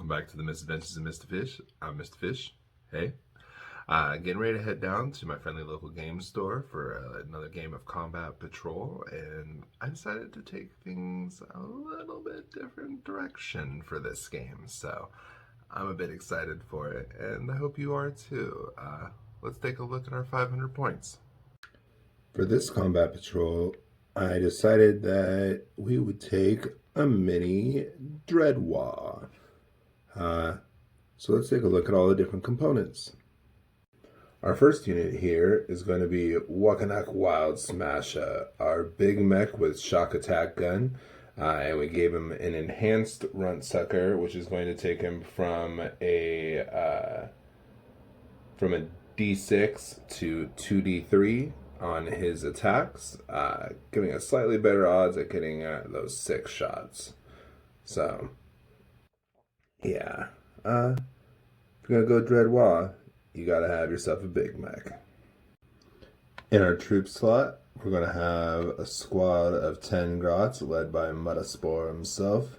welcome back to the Misadventures of Mr. Fish. I'm Mr. Fish. Hey. Getting ready to head down to my friendly local game store for another game of Combat Patrol, and I decided to take things a little bit different direction for this game, so I'm a bit excited for it, and I hope you are too. Let's take a look at our 500 points. For this Combat Patrol, I decided that we would take a mini Dread Waaagh. So let's take a look at all the different components. Our first unit here is going to be Waaagh Wild Smasher, our big mech with shock attack gun. And we gave him an enhanced runt sucker, which is going to take him from a D6 to 2D3 on his attacks, giving us slightly better odds at getting those 6 shots. So, yeah. If you're going to go Dread Waaagh, you gotta have yourself a big mech. In our troop slot, we're gonna have a squad of 10 grots led by Mutaspore himself.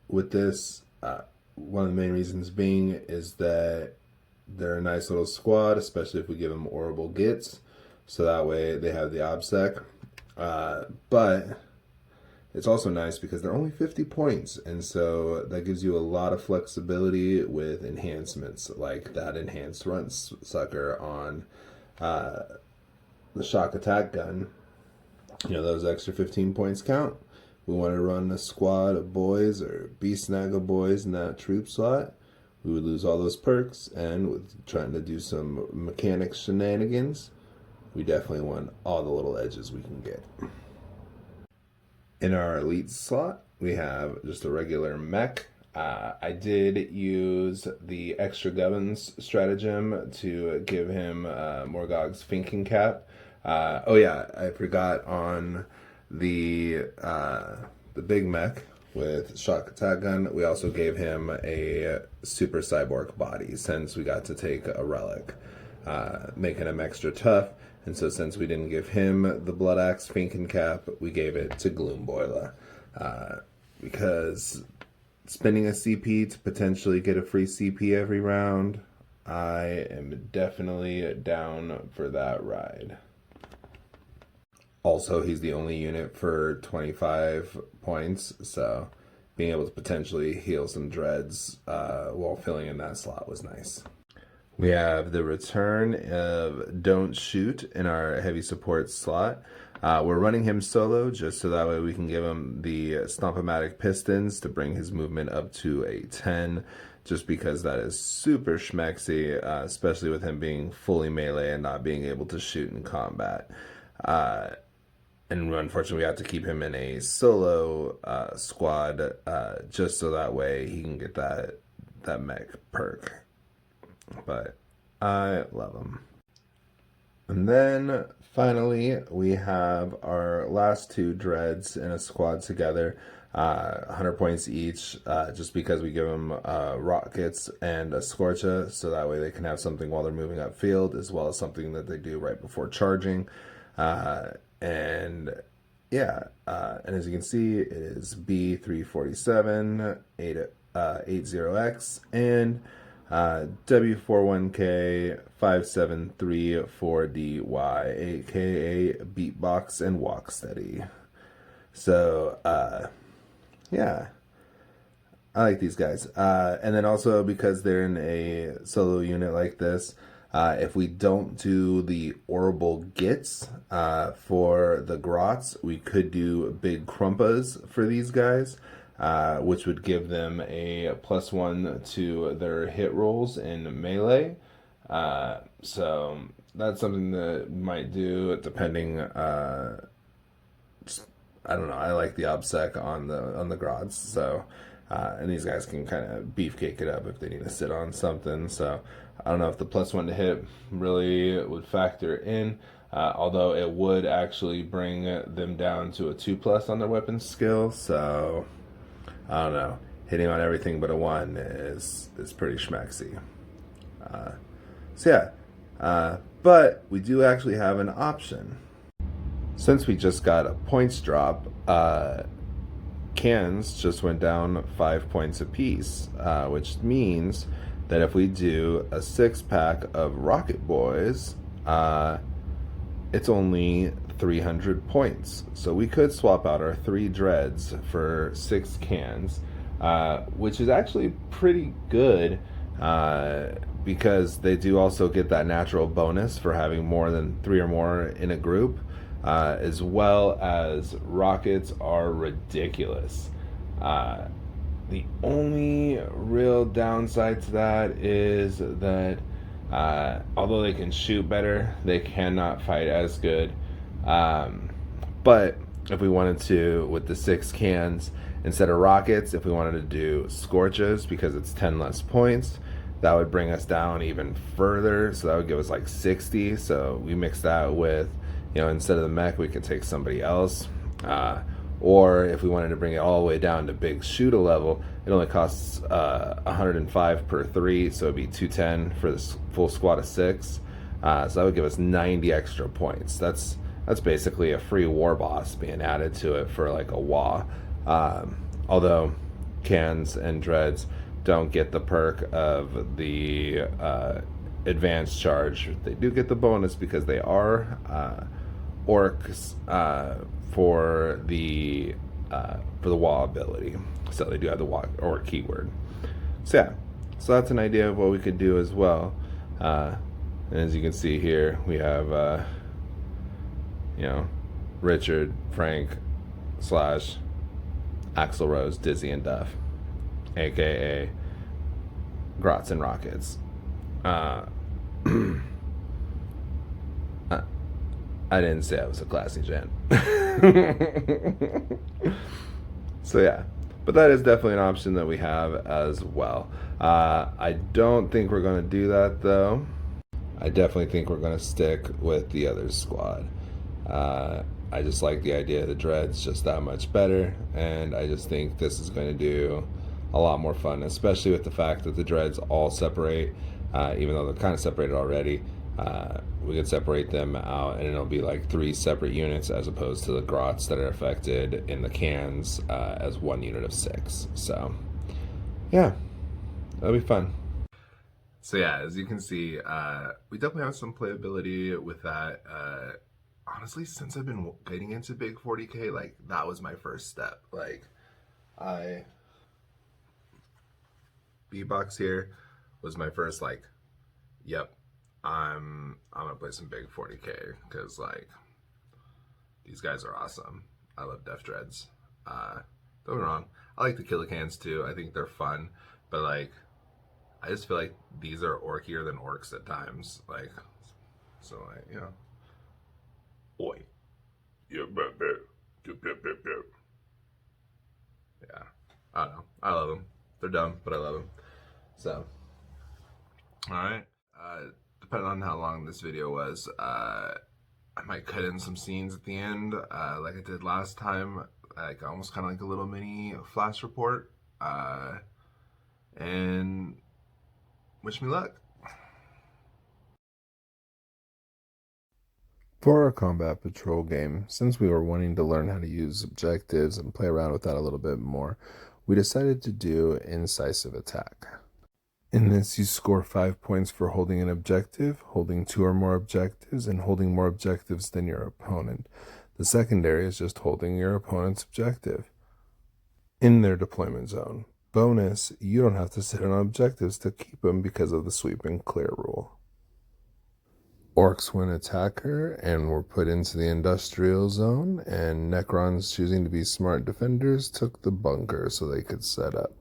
With this, one of the main reasons being is that they're a nice little squad, especially if we give them orbital gits, so that way they have the obsec. But it's also nice because they're only 50 points, and so that gives you a lot of flexibility with enhancements, like that enhanced runt sucker on the shock attack gun. You know, those extra 15 points count. We want to run a squad of boys or beast snaggle boys in that troop slot. We would lose all those perks, and with trying to do some mechanics shenanigans, we definitely want all the little edges we can get. In our elite slot, we have just a regular mech. I did use the extra gubbins stratagem to give him Morgogh's thinking cap. Oh yeah, I forgot on the big mech with shock attack gun, we also gave him a super cyborg body since we got to take a relic, making him extra tough. And so since we didn't give him the Blood Axe Finken Cap, we gave it to Gloomboiler. Because spending a CP to potentially get a free CP every round, I am definitely down for that ride. Also, he's the only unit for 25 points, so being able to potentially heal some dreads while filling in that slot was nice. We have the return of Don't Shoot in our heavy support slot. We're running him solo just so that way we can give him the Stompomatic Pistons to bring his movement up to a 10, just because that is super schmexy, especially with him being fully melee and not being able to shoot in combat. And unfortunately we have to keep him in a solo squad just so that way he can get that mech perk. But I love him. And then finally we have our last 2 dreads in a squad together, 100 points each, just because we give them rockets and a scorcha, so that way they can have something while they're moving upfield, as well as something that they do right before charging. And yeah, and as you can see, it is B347 80X and W41K 573-4DY, aka Beatbox and Walk Steady. So, yeah, I like these guys. And then also because they're in a solo unit like this, if we don't do the orbital gits for the grots, we could do big krumpas for these guys. Which would give them a +1 to their hit rolls in melee. So that's something that we might do depending. I don't know. I like the obsec on the grots. So and these guys can kind of beefcake it up if they need to sit on something. So I don't know if the +1 to hit really would factor in. Although it would actually bring them down to a 2+ on their weapon skill. So I don't know. Hitting on everything but a 1 is pretty schmexy. So yeah. But we do actually have an option. Since we just got a points drop, cans just went down 5 points apiece, which means that if we do a 6-pack of Rocket Boys, it's only 300 points. So we could swap out our 3 dreads for 6 cans, which is actually pretty good, because they do also get that natural bonus for having more than 3 or more in a group, as well as rockets are ridiculous. The only real downside to that is that although they can shoot better, they cannot fight as good. But if we wanted to, with the 6 cans, instead of rockets, if we wanted to do scorches, because it's 10 less points, that would bring us down even further. So that would give us like 60. So we mix that with, instead of the mech, we could take somebody else. Or if we wanted to bring it all the way down to big shooter level, it only costs 105 per 3, so it'd be 210 for this full squad of 6. So that would give us 90 extra points. That's basically a free war boss being added to it for like a Waaagh. Although cans and dreads don't get the perk of the advanced charge, they do get the bonus because they are orcs for the Waaagh ability. So they do have the Waaagh orc keyword. So yeah, so that's an idea of what we could do as well. And as you can see here, we have Richard, Frank, / Axl Rose, Dizzy, and Duff, aka Grots and Rockets. I didn't say I was a classy gent. So yeah, but that is definitely an option that we have as well. I don't think we're going to do that though. I definitely think we're going to stick with the other squad. I just like the idea of the dreads just that much better, and I just think this is going to do a lot more fun, especially with the fact that the dreads all separate, even though they're kind of separated already. We could separate them out and it'll be like 3 separate units, as opposed to the grots that are affected in the cans as 1 unit of 6. So yeah, that'll be fun. So yeah, as you can see, we definitely have some playability with that. Honestly, since I've been getting into big 40k, like that was my first step. Like B-Box here was my first yep, I'm gonna play some big 40k, because like these guys are awesome. I love Def Dreads. Don't get me wrong, I like the Killer Cans too. I think they're fun, but like I just feel like these are orkier than orcs at times. Like, so like, Oi. Yeah, I don't know. I love them. They're dumb, but I love them. So, alright. Depending on how long this video was, I might cut in some scenes at the end, like I did last time, like almost kind of like a little mini flash report, and wish me luck. For our combat patrol game, since we were wanting to learn how to use objectives and play around with that a little bit more, we decided to do incisive attack. In this, you score 5 points for holding an objective, holding 2 or more objectives, and holding more objectives than your opponent. The secondary is just holding your opponent's objective in their deployment zone. Bonus, you don't have to sit on objectives to keep them because of the sweep and clear rule. Orcs went attacker and were put into the industrial zone, and Necrons, choosing to be smart defenders, took the bunker so they could set up.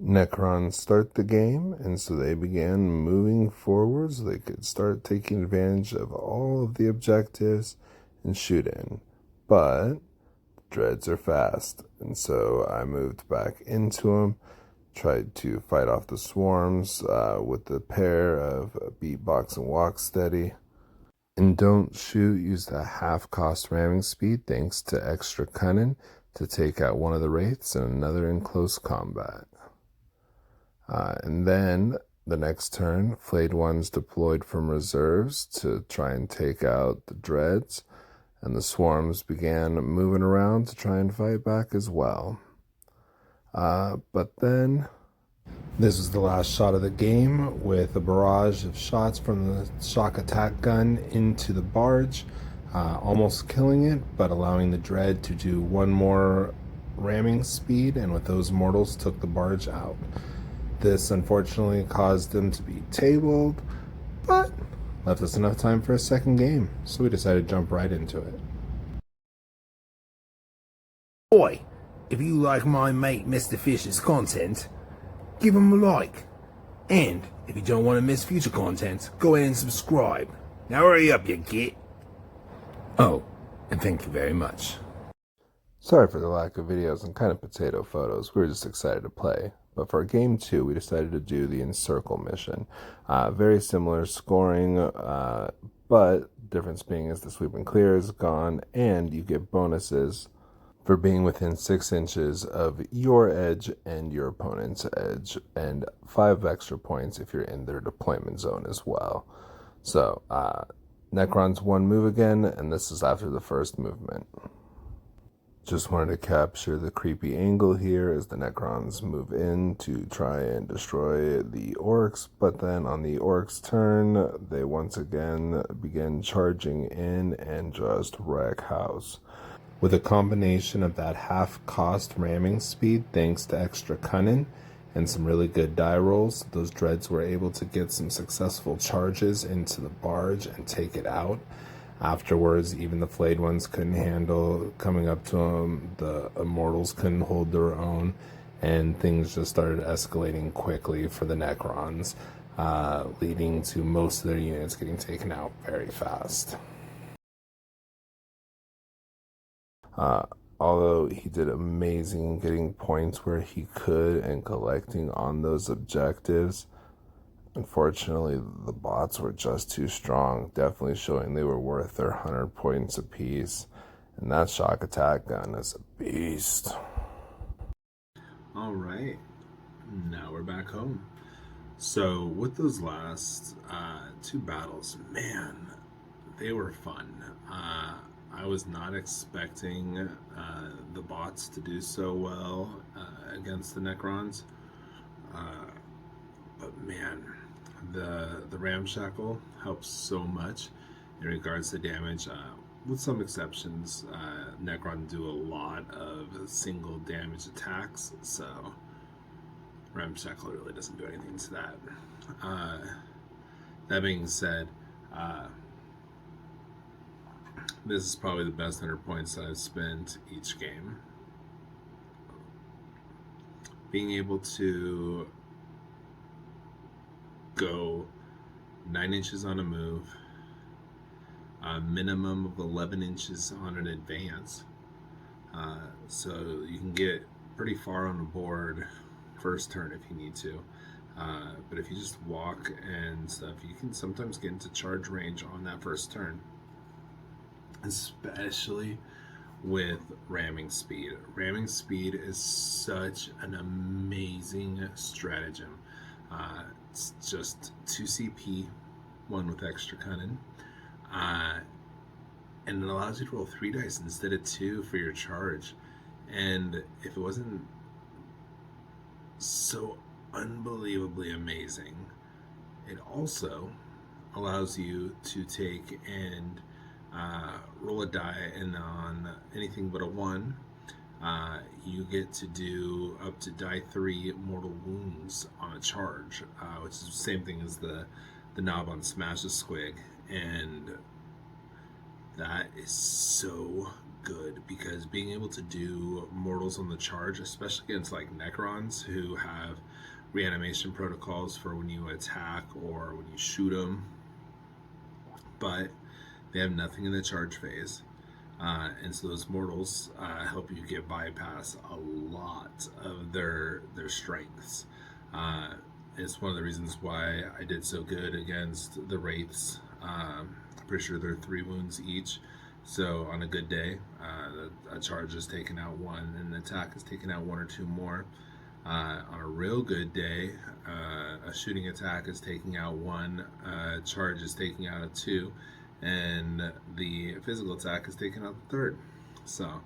Necrons start the game, and so they began moving forward so they could start taking advantage of all of the objectives and shoot in. But dreads are fast, and so I moved back into them, tried to fight off the swarms with the pair of Beatbox and Walk Steady. And don't shoot, use the half-cost ramming speed thanks to extra cunning to take out one of the wraiths and another in close combat. And then the next turn, flayed ones deployed from reserves to try and take out the dreads. and the swarms began moving around to try and fight back as well. But then this was the last shot of the game, with a barrage of shots from the shock attack gun into the barge, almost killing it, but allowing the dread to do one more ramming speed, and with those mortals took the barge out. This unfortunately caused them to be tabled, but left us enough time for a second game, so we decided to jump right into it. Oi, if you like my mate Mr. Fish's content, give him a like. And if you don't want to miss future content, go ahead and subscribe. Now hurry up, you git. Oh, and thank you very much. Sorry for the lack of videos and kind of potato photos. We were just excited to play. But for game 2, we decided to do the Encircle mission. Very similar scoring, but difference being is the sweep and clear is gone, and you get bonuses for being within 6 inches of your edge and your opponent's edge, and 5 extra points if you're in their deployment zone as well. So, Necron's one move again, and this is after the first movement. Just wanted to capture the creepy angle here as the Necrons move in to try and destroy the Orcs, but then on the Orcs' turn, they once again begin charging in and just wreck house. With a combination of that half-cost ramming speed thanks to extra cunning and some really good die rolls, those dreads were able to get some successful charges into the barge and take it out. Afterwards, even the flayed ones couldn't handle coming up to them, the immortals couldn't hold their own, and things just started escalating quickly for the Necrons, leading to most of their units getting taken out very fast. Although he did amazing getting points where he could and collecting on those objectives, unfortunately the bots were just too strong, definitely showing they were worth their 100 points apiece. And that shock attack gun is a beast. Alright, now we're back home. So with those last 2 battles, man, they were fun. I was not expecting the bots to do so well against the Necrons, but man, the ramshackle helps so much in regards to damage. With some exceptions, Necron do a lot of single damage attacks, so ramshackle really doesn't do anything to that. That being said, this is probably the best 100 points that I've spent each game. Being able to go 9 inches on a move, a minimum of 11 inches on an advance, so you can get pretty far on the board first turn if you need to. But if you just walk and stuff, you can sometimes get into charge range on that first turn, especially with ramming speed. Ramming speed is such an amazing stratagem. It's just 2 CP, 1 with extra cunning, and it allows you to roll 3 dice instead of 2 for your charge. And if it wasn't so unbelievably amazing, it also allows you to take and roll a die, and on anything but a 1, you get to do up to die 3 mortal wounds on a charge, which is the same thing as the knob on Smash a Squig, and that is so good because being able to do mortals on the charge, especially against like Necrons who have reanimation protocols for when you attack or when you shoot them, but they have nothing in the charge phase, and so those mortals help you get bypass a lot of their strengths. It's one of the reasons why I did so good against the Wraiths. Pretty sure they're 3 wounds each, so on a good day, a charge is taken out 1 and an attack is taken out 1 or 2 more. On a real good day, a shooting attack is taking out 1, charge is taking out a 2, and the physical attack is taking out the third. So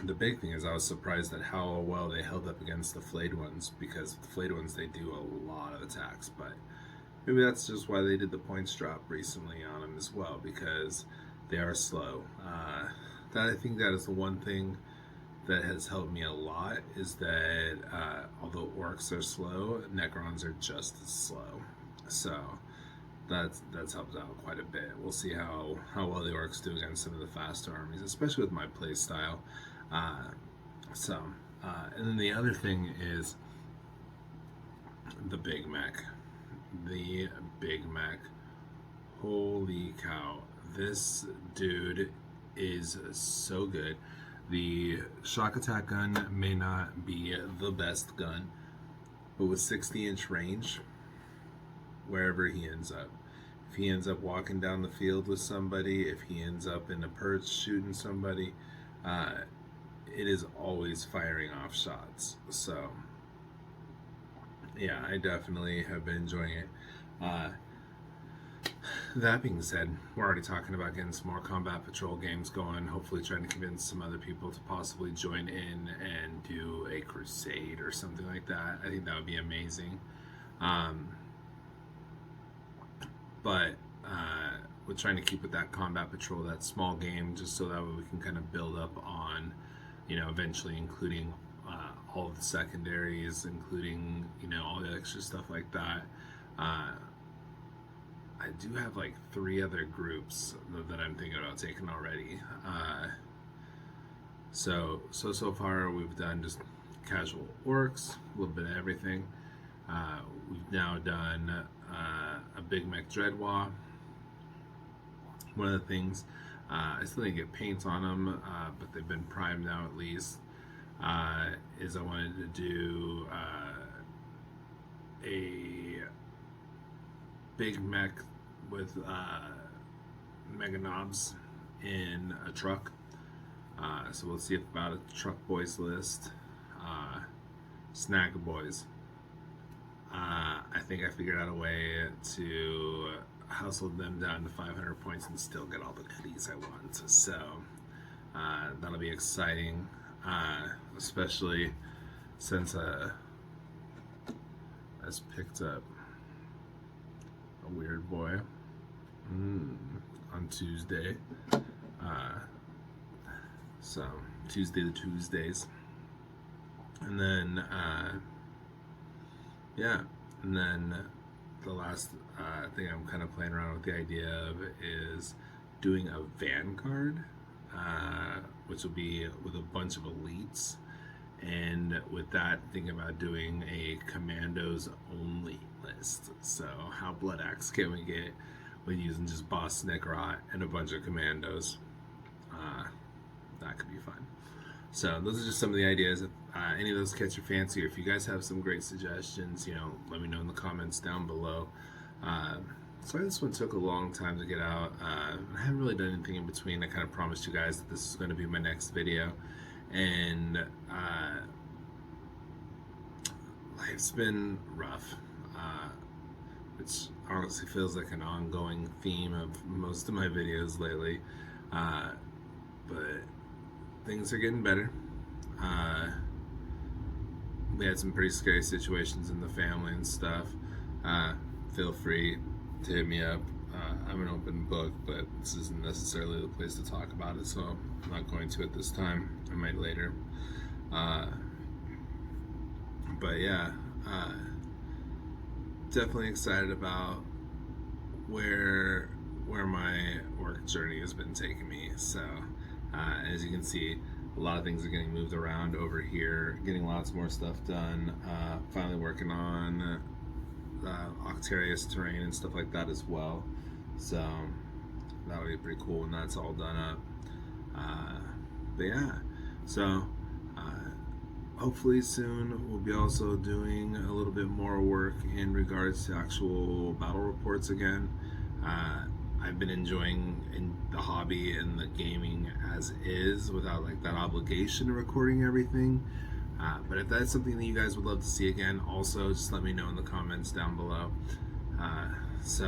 the big thing is I was surprised at how well they held up against the flayed ones, because the flayed ones, they do a lot of attacks, but maybe that's just why they did the points drop recently on them as well, because they are slow. I think that is the one thing that has helped me a lot, is that although orcs are slow, Necrons are just as slow. So that's helped out quite a bit. We'll see how well the orcs do against some of the faster armies, especially with my play style. And then the other thing is the Big Mek. The Big Mek. Holy cow. This dude is so good. The shock attack gun may not be the best gun, but with 60-inch range, wherever he ends up. If he ends up walking down the field with somebody, if he ends up in a perch shooting somebody, it is always firing off shots. So yeah, I definitely have been enjoying it. That being said, we're already talking about getting some more combat patrol games going, hopefully trying to convince some other people to possibly join in and do a crusade or something like that. I think that would be amazing. But we're trying to keep with that combat patrol, that small game, just so that way we can kind of build up on, eventually including all of the secondaries, including, all the extra stuff like that. I do have like 3 other groups that I'm thinking about taking already. So far we've done just casual orcs, a little bit of everything. We've now done a Big Mek Dread Waaagh. One of the things, I still didn't get paint on them, but they've been primed now at least, is I wanted to do a Big Mek with mega knobs in a truck. So we'll see about a truck boys list. Snag boys. I think I figured out a way to hustle them down to 500 points and still get all the goodies I want. So that'll be exciting, especially since I picked up a weird boy on Tuesday. So Tuesday to Tuesdays, and then and then the last thing I'm kind of playing around with the idea of is doing a Vanguard, which will be with a bunch of elites, and with that, thinking about doing a commandos only list. So how blood axe can we get with using just boss Necrot and a bunch of commandos? That could be fun. So those are just some of the ideas. If any of those catch your fancy, or if you guys have some great suggestions, let me know in the comments down below. Sorry this one took a long time to get out. I haven't really done anything in between. I kind of promised you guys that this is going to be my next video, and life's been rough, which honestly feels like an ongoing theme of most of my videos lately, but things are getting better. We had some pretty scary situations in the family and stuff. Feel free to hit me up. I'm an open book, but this isn't necessarily the place to talk about it, so I'm not going to at this time. I might later. But yeah, definitely excited about where my work journey has been taking me. So as you can see, a lot of things are getting moved around over here, getting lots more stuff done. Finally working on Octarius terrain and stuff like that as well. So that'll be pretty cool when that's all done up. But yeah, so hopefully soon we'll be also doing a little bit more work in regards to actual battle reports again. I've been enjoying the hobby and the gaming as is, without like that obligation of recording everything. But if that's something that you guys would love to see again, also just let me know in the comments down below. So